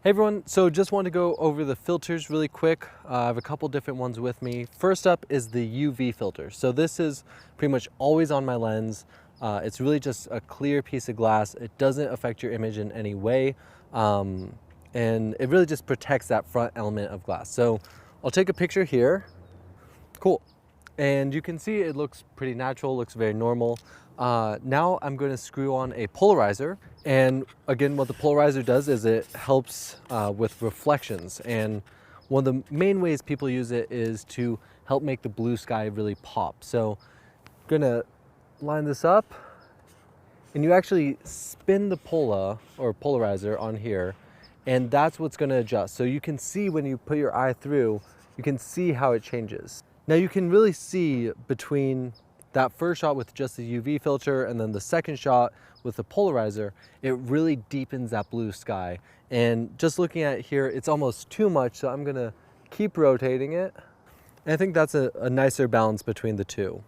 Hey everyone, so just want to go over the filters really quick. I have a couple different ones with me. First up is the UV filter. So this is pretty much always on my lens. It's really just a clear piece of glass. It doesn't affect your image in any way. And it really just protects that front element of glass. So I'll take a picture here. Cool. And you can see it looks pretty natural, looks very normal. Now I'm going to screw on a polarizer. And again, what the polarizer does is it helps with reflections. And one of the main ways people use it is to help make the blue sky really pop. So I'm going to line this up. And you actually spin the polarizer on here. And that's what's going to adjust. So you can see when you put your eye through, you can see how it changes. Now you can really see between that first shot with just the UV filter and then the second shot with the polarizer, it really deepens that blue sky. And just looking at it here, it's almost too much, so I'm gonna keep rotating it. And I think that's a nicer balance between the two.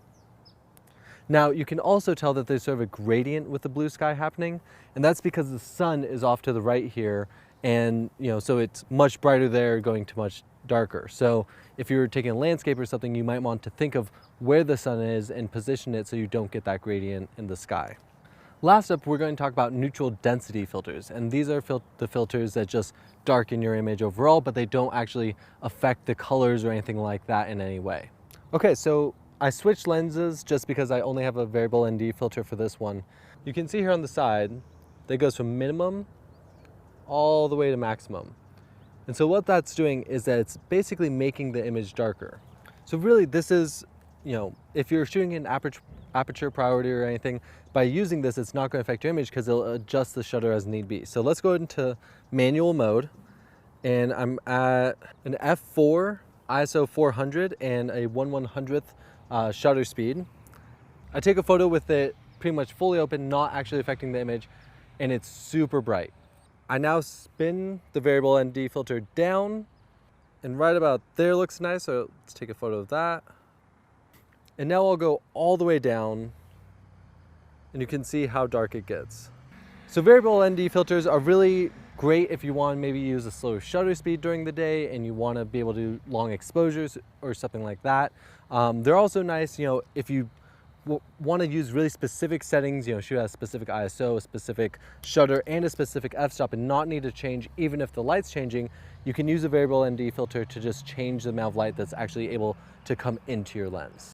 Now you can also tell that there's sort of a gradient with the blue sky happening, and that's because the sun is off to the right here, and so it's much brighter there going to much darker. So if you're taking a landscape or something, you might want to think of where the sun is and position it so you don't get that gradient in the sky. Last up, we're going to talk about neutral density filters, and these are the filters that just darken your image overall, but they don't actually affect the colors or anything like that in any way. Okay, so I switched lenses just because I only have a variable ND filter for this one. You can see here on the side, that goes from minimum all the way to maximum. And so what that's doing is that it's basically making the image darker. So really this is, if you're shooting in aperture priority or anything, by using this, it's not going to affect your image because it'll adjust the shutter as need be. So let's go into manual mode, and I'm at an f4 ISO 400 and a 1/100th shutter speed. I take a photo with it pretty much fully open, not actually affecting the image, and it's super bright. I now spin the variable ND filter down, and right about there looks nice, so let's take a photo of that. And now I'll go all the way down, and you can see how dark it gets. So variable ND filters are really great if you want to maybe use a slower shutter speed during the day and you want to be able to do long exposures or something like that. They're also nice, if you want to use really specific settings, shoot at a specific ISO, a specific shutter, and a specific f-stop and not need to change even if the light's changing, you can use a variable ND filter to just change the amount of light that's actually able to come into your lens.